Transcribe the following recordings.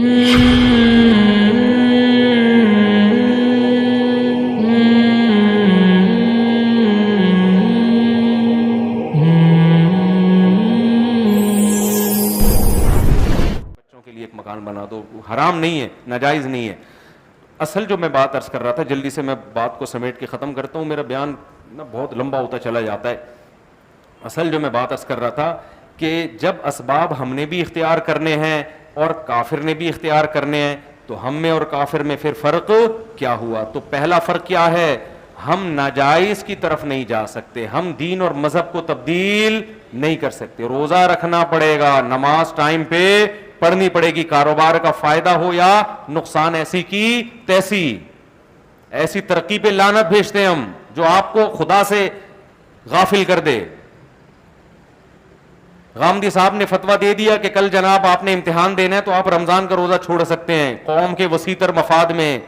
بچوں کے لیے ایک مکان بنا دو، حرام نہیں ہے، ناجائز نہیں ہے. اصل جو میں بات عرض کر رہا تھا، جلدی سے میں بات کو سمیٹ کے ختم کرتا ہوں، میرا بیان نا بہت لمبا ہوتا چلا جاتا ہے. اصل جو میں بات عرض کر رہا تھا کہ جب اسباب ہم نے بھی اختیار کرنے ہیں اور کافر نے بھی اختیار کرنے ہیں، تو ہم میں اور کافر میں پھر فرق کیا ہوا؟ تو پہلا فرق کیا ہے؟ ہم ناجائز کی طرف نہیں جا سکتے، ہم دین اور مذہب کو تبدیل نہیں کر سکتے. روزہ رکھنا پڑے گا، نماز ٹائم پہ پڑھنی پڑے گی، کاروبار کا فائدہ ہو یا نقصان، ایسی کی تیسی. ایسی ترقی پہ لعنت بھیجتے ہیں ہم جو آپ کو خدا سے غافل کر دے. غامدی صاحب نے فتویٰ دے دیا کہ کل جناب آپ نے امتحان دینا ہے تو آپ رمضان کا روزہ چھوڑ سکتے ہیں، قوم کے وسیع تر مفاد میں.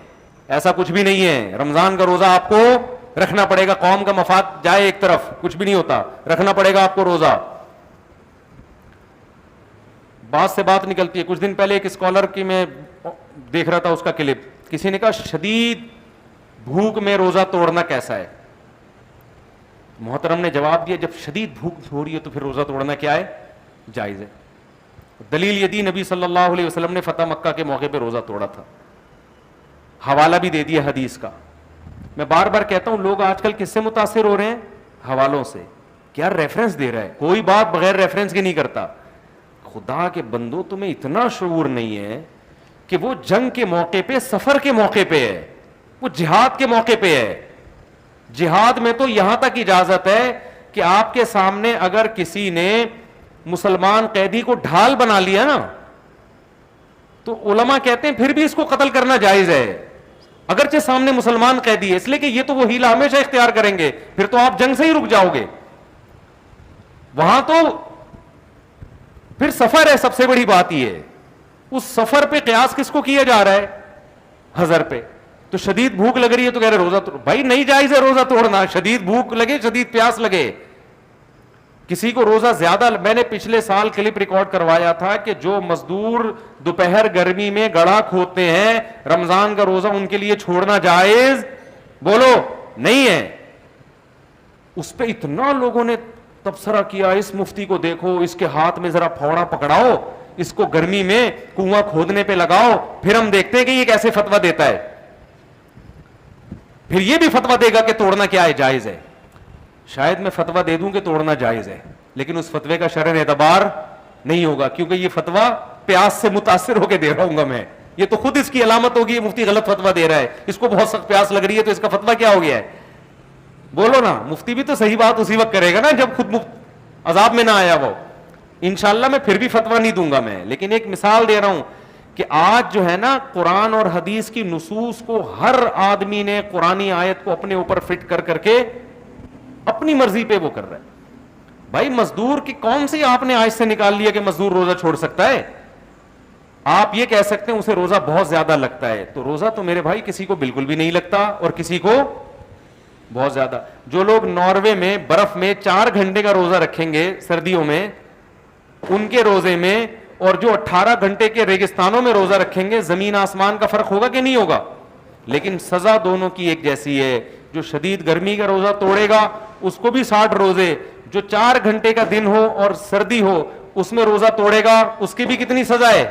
ایسا کچھ بھی نہیں ہے، رمضان کا روزہ آپ کو رکھنا پڑے گا. قوم کا مفاد جائے ایک طرف، کچھ بھی نہیں ہوتا، رکھنا پڑے گا آپ کو روزہ. بات سے بات نکلتی ہے. کچھ دن پہلے ایک اسکالر کی میں دیکھ رہا تھا اس کا کلپ، کسی نے کہا شدید بھوک میں روزہ توڑنا کیسا ہے؟ محترم نے جواب دیا جب شدید بھوک ہو رہی ہے تو پھر روزہ توڑنا کیا ہے؟ جائز ہے. دلیل یہ دی، نبی صلی اللہ علیہ وسلم نے فتح مکہ کے موقع پہ روزہ توڑا تھا. حوالہ بھی دے دیا حدیث کا. میں بار بار کہتا ہوں لوگ آج کل کس سے متاثر ہو رہے ہیں؟ حوالوں سے. کیا ریفرنس دے رہا ہے، کوئی بات بغیر ریفرنس کے نہیں کرتا. خدا کے بندو تمہیں اتنا شعور نہیں ہے کہ وہ جنگ کے موقع پہ، سفر کے موقع پہ ہے، وہ جہاد کے موقع پہ ہے. جہاد میں تو یہاں تک اجازت ہے کہ آپ کے سامنے اگر کسی نے مسلمان قیدی کو ڈھال بنا لیا نا تو علماء کہتے ہیں پھر بھی اس کو قتل کرنا جائز ہے، اگرچہ سامنے مسلمان قیدی ہے، اس لیے کہ یہ تو وہ ہیلا ہمیشہ اختیار کریں گے، پھر تو آپ جنگ سے ہی رک جاؤ گے. وہاں تو پھر سفر ہے، سب سے بڑی بات یہ ہے. اس سفر پہ قیاس کس کو کیا جا رہا ہے؟ حضر پہ. تو شدید بھوک لگ رہی ہے تو کہہ رہے روزہ بھائی نہیں جائز ہے روزہ توڑنا. شدید بھوک لگے، شدید پیاس لگے، کسی کو روزہ زیادہ. میں نے پچھلے سال کلپ ریکارڈ کروایا تھا کہ جو مزدور دوپہر گرمی میں گڑھا کھودتے ہیں، رمضان کا روزہ ان کے لیے چھوڑنا جائز بولو نہیں ہے. اس پہ اتنا لوگوں نے تبصرہ کیا، اس مفتی کو دیکھو، اس کے ہاتھ میں ذرا پھوڑا پکڑاؤ، اس کو گرمی میں کنواں کھودنے پہ لگاؤ، پھر ہم دیکھتے ہیں کہ یہ کیسے فتویٰ دیتا ہے. پھر یہ بھی فتویٰ دے گا کہ توڑنا کیا ہے؟ جائز ہے. شاید میں فتویٰ دے دوں کہ توڑنا جائز ہے، لیکن اس فتوے کا شرعی اعتبار نہیں ہوگا، کیونکہ یہ فتویٰ پیاس سے متاثر ہو کے دے رہا ہوں گا میں. یہ تو خود اس کی علامت ہوگی مفتی غلط فتویٰ دے رہا ہے، اس کو بہت سخت پیاس لگ رہی ہے تو اس کا فتویٰ کیا ہو گیا ہے؟ بولو نا. مفتی بھی تو صحیح بات اسی وقت کرے گا نا جب خود عذاب میں نہ آیا وہ. انشاءاللہ میں پھر بھی فتویٰ نہیں دوں گا میں، لیکن ایک مثال دے رہا ہوں کہ آج جو ہے نا قرآن اور حدیث کی نصوص کو ہر آدمی نے قرآنی آیت کو اپنے اوپر فٹ کر کر کے اپنی مرضی پہ وہ کر رہا ہے. بھائی مزدور کی کون سی آپ نے آج سے نکال لیا کہ مزدور روزہ چھوڑ سکتا ہے؟ آپ یہ کہہ سکتے ہیں اسے روزہ بہت زیادہ لگتا ہے، تو روزہ تو میرے بھائی کسی کو بالکل بھی نہیں لگتا اور کسی کو بہت زیادہ. جو لوگ ناروے میں برف میں 4 گھنٹے کا روزہ رکھیں گے سردیوں میں، ان کے روزے میں اور جو 18 گھنٹے کے ریگستانوں میں روزہ رکھیں گے، زمین آسمان کا فرق ہوگا کہ نہیں ہوگا؟ لیکن سزا دونوں کی ایک جیسی ہے. جو شدید گرمی کا روزہ توڑے گا اس کو بھی 60 روزے، جو 4 گھنٹے کا دن ہو اور سردی ہو اس میں روزہ توڑے گا اس کی بھی کتنی سزا ہے؟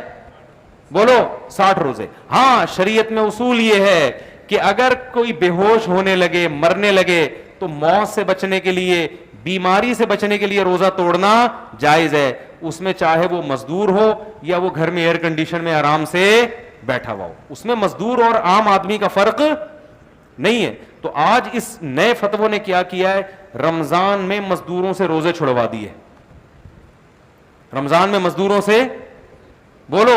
بولو 60 روزے. ہاں شریعت میں اصول یہ ہے کہ اگر کوئی بے ہوش ہونے لگے، مرنے لگے، تو موت سے بچنے کے لیے، بیماری سے بچنے کے لیے روزہ توڑنا جائز ہے. اس میں چاہے وہ مزدور ہو یا وہ گھر میں ایئر کنڈیشن میں آرام سے بیٹھا ہوا ہو، اس میں مزدور اور عام آدمی کا فرق نہیں ہے. تو آج اس نئے فتووں نے کیا کیا ہے؟ رمضان میں مزدوروں سے روزے چھڑوا دیے. رمضان میں مزدوروں سے بولو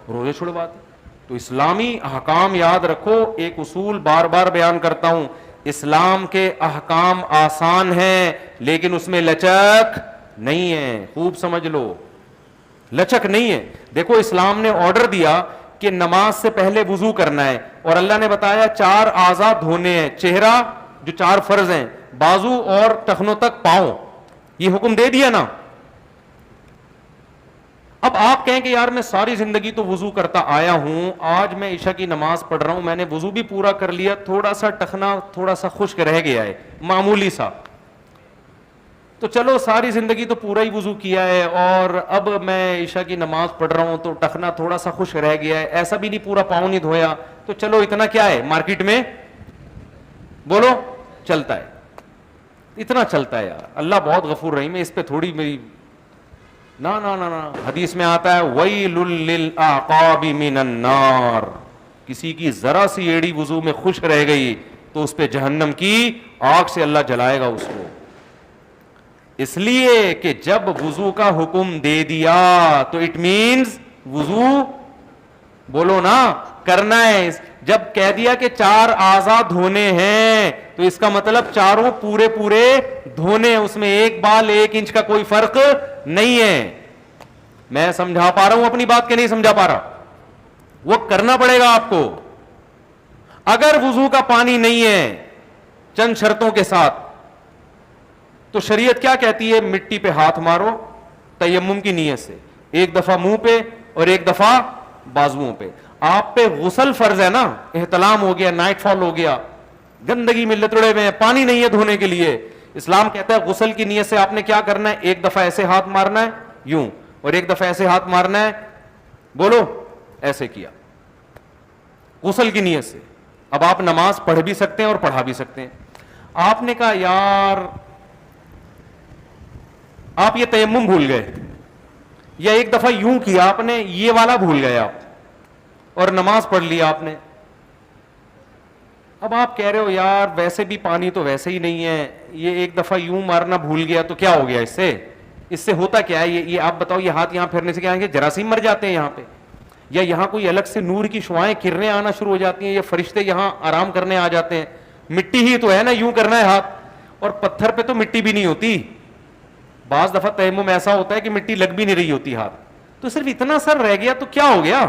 روزے چھڑوا دیے. تو اسلامی احکام یاد رکھو، ایک اصول بار بار بیان کرتا ہوں، اسلام کے احکام آسان ہیں لیکن اس میں لچک نہیں ہے. خوب سمجھ لو، لچک نہیں ہے. دیکھو اسلام نے آرڈر دیا کہ نماز سے پہلے وضو کرنا ہے، اور اللہ نے بتایا 4 اعضاء دھونے ہیں. چہرہ جو 4 فرض ہیں، بازو اور ٹخنوں تک پاؤں، یہ حکم دے دیا نا. اب آپ کہیں کہ یار میں ساری زندگی تو وضو کرتا آیا ہوں, آج میں عشاء کی نماز پڑھ رہا ہوں, میں نے وضو بھی پورا کر لیا, تھوڑا سا ٹخنا تھوڑا سا خشک رہ گیا ہے معمولی سا, تو چلو ساری زندگی تو پورا ہی وضو کیا ہے اور اب میں عشاء کی نماز پڑھ رہا ہوں تو ٹخنا تھوڑا سا خشک رہ گیا ہے, ایسا بھی نہیں پورا پاؤں نہیں دھویا, تو چلو اتنا کیا ہے مارکیٹ میں بولو چلتا ہے, اتنا چلتا ہے یار, اللہ بہت غفور رحیم ہے, اس پہ تھوڑی میری نا نا نا نا. حدیث میں آتا ہے ویل للعقاب من النار, کسی کی ذرا سی ایڑی وضو میں خشک رہ گئی تو اس پہ جہنم کی آگ سے اللہ جلائے گا اس کو, اس لیے کہ جب وضو کا حکم دے دیا تو اٹ مینز وضو بولو نا کرنا ہے. جب کہہ دیا کہ 4 اعضاء دھونے ہیں تو اس کا مطلب چاروں پورے پورے دھونے ہیں, اس میں ایک بال 1 انچ کا کوئی فرق نہیں ہے. میں سمجھا پا رہا ہوں اپنی بات کہ نہیں سمجھا پا رہا؟ وہ کرنا پڑے گا آپ کو. اگر وضو کا پانی نہیں ہے چند شرطوں کے ساتھ, تو شریعت کیا کہتی ہے؟ مٹی پہ ہاتھ مارو تیمم کی نیت سے, 1 دفعہ منہ پہ اور 1 دفعہ بازوؤں پہ. آپ پہ غسل فرض ہے نا, احتلام ہو گیا, نائٹ فال ہو گیا, گندگی میں لتڑے ہوئے ہیں, پانی نہیں ہے دھونے کے لیے, اسلام کہتا ہے غسل کی نیت سے آپ نے کیا کرنا ہے؟ 1 دفعہ ایسے ہاتھ مارنا ہے یوں, اور 1 دفعہ ایسے ہاتھ مارنا ہے, بولو ایسے کیا غسل کی نیت سے. اب آپ نماز پڑھ بھی سکتے ہیں اور پڑھا بھی سکتے ہیں. آپ نے کہا یار آپ یہ تیمم بھول گئے, یا 1 دفعہ یوں کیا آپ نے, یہ والا بھول گئے آپ, اور نماز پڑھ لیا آپ نے. اب آپ کہہ رہے ہو یار ویسے بھی پانی تو ویسے ہی نہیں ہے, یہ 1 دفعہ یوں مارنا بھول گیا تو کیا ہو گیا اس سے ہوتا کیا ہے؟ یہ آپ بتاؤ, یہ ہاتھ یہاں پھرنے سے کیا ہے کہ جراثیم مر جاتے ہیں یہاں پہ, یا یہاں کوئی الگ سے نور کی شعائیں کرنیں آنا شروع ہو جاتی ہیں, یا فرشتے یہاں آرام کرنے آ جاتے ہیں؟ مٹی ہی تو ہے نا, یوں کرنا ہے ہاتھ, اور پتھر پہ تو مٹی بھی نہیں ہوتی. بعض دفعہ تیمم ایسا ہوتا ہے کہ مٹی لگ بھی نہیں رہی ہوتی ہاتھ, تو صرف اتنا سر رہ گیا تو کیا ہو گیا؟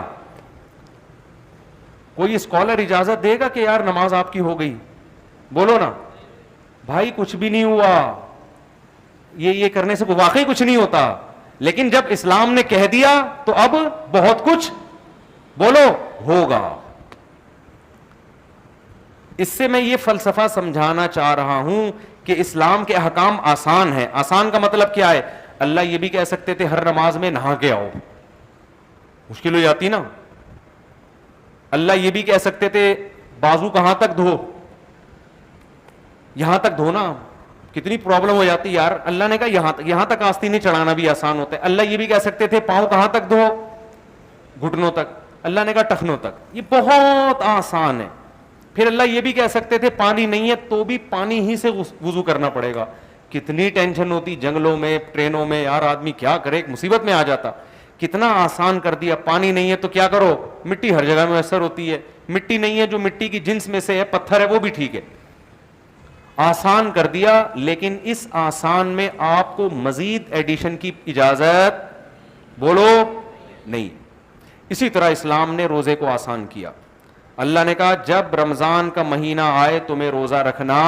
کوئی اسکالر اجازت دے گا کہ یار نماز آپ کی ہو گئی؟ بولو نا بھائی, کچھ بھی نہیں ہوا, یہ کرنے سے واقعی کچھ نہیں ہوتا, لیکن جب اسلام نے کہہ دیا تو اب بہت کچھ بولو ہوگا. اس سے میں یہ فلسفہ سمجھانا چاہ رہا ہوں کہ اسلام کے احکام آسان ہیں. آسان کا مطلب کیا ہے؟ اللہ یہ بھی کہہ سکتے تھے ہر نماز میں نہا کے آؤ, مشکل ہو جاتی نا. اللہ یہ بھی کہہ سکتے تھے بازو کہاں تک دھو, یہاں تک دھونا, کتنی پرابلم ہو جاتی یار. اللہ نے کہا یہاں تک آستینیں چڑھانا بھی آسان ہوتا ہے. اللہ یہ بھی کہہ سکتے تھے پاؤں کہاں تک دھو, گھٹنوں تک. اللہ نے کہا ٹخنوں تک. یہ بہت آسان ہے. پھر اللہ یہ بھی کہہ سکتے تھے پانی نہیں ہے تو بھی پانی ہی سے وضو کرنا پڑے گا. کتنی ٹینشن ہوتی جنگلوں میں, ٹرینوں میں, یار آدمی کیا کرے, ایک مصیبت میں آ جاتا. کتنا آسان کر دیا, پانی نہیں ہے تو کیا کرو, مٹی ہر جگہ میں میسر ہوتی ہے. مٹی نہیں ہے جو مٹی کی جنس میں سے ہے, پتھر ہے, وہ بھی ٹھیک ہے, آسان کر دیا. لیکن اس آسان میں آپ کو مزید ایڈیشن کی اجازت بولو نہیں. اسی طرح اسلام نے روزے کو آسان کیا. اللہ نے کہا جب رمضان کا مہینہ آئے تمہیں روزہ رکھنا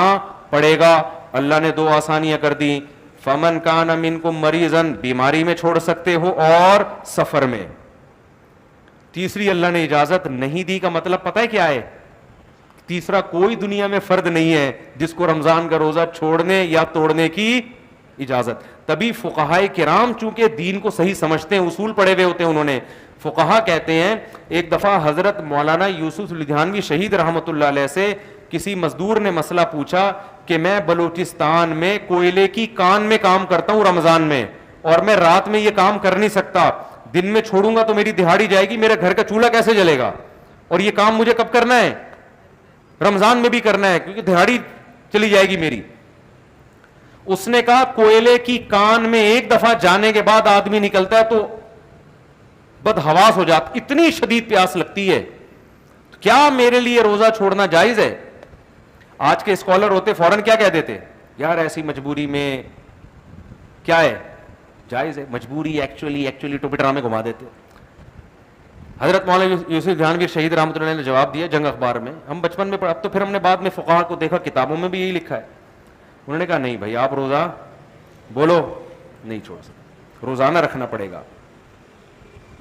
پڑے گا. اللہ نے 2 آسانیاں کر دی, فمن کان منکم مریضا, بیماری میں چھوڑ سکتے ہو, اور سفر میں. تیسری اللہ نے اجازت نہیں دی کا مطلب پتہ ہے کیا ہے؟ تیسرا کوئی دنیا میں فرد نہیں ہے جس کو رمضان کا روزہ چھوڑنے یا توڑنے کی اجازت. تبھی فقہائے کرام چونکہ دین کو صحیح سمجھتے ہیں, اصول پڑھے ہوئے ہوتے ہیں انہوں نے, فقہا کہتے ہیں, ایک دفعہ حضرت مولانا یوسف لدھیانوی شہید رحمۃ اللہ علیہ سے کسی مزدور نے مسئلہ پوچھا کہ میں بلوچستان میں کوئلے کی کان میں کام کرتا ہوں رمضان میں, اور میں رات میں یہ کام کر نہیں سکتا, دن میں چھوڑوں گا تو میری دہاڑی جائے گی, میرے گھر کا چولہا کیسے جلے گا, اور یہ کام مجھے کب کرنا ہے؟ رمضان میں بھی کرنا ہے کیونکہ دہاڑی چلی جائے گی میری. اس نے کہا کوئلے کی کان میں 1 دفعہ جانے کے بعد آدمی نکلتا ہے تو بدحواس ہو جاتا, اتنی شدید پیاس لگتی ہے. کیا میرے لیے روزہ چھوڑنا جائز ہے؟ آج کے اسکالر ہوتے فوراً کیا کہہ دیتے, یار ایسی مجبوری میں کیا ہے, جائز ہے. مجبوری ایکچولی ٹوپی ڈرامے گھما دیتے. حضرت مولانا یوسف لدھیانوی شہید رحمۃ اللہ نے جواب دیا جنگ اخبار میں, ہم بچپن میں اب تو پھر ہم نے بعد میں فقہا کو دیکھا کتابوں میں بھی یہی لکھا ہے. انہوں نے کہا نہیں بھائی آپ روزہ بولو نہیں چھوڑ سکتے, روزانہ رکھنا پڑے گا.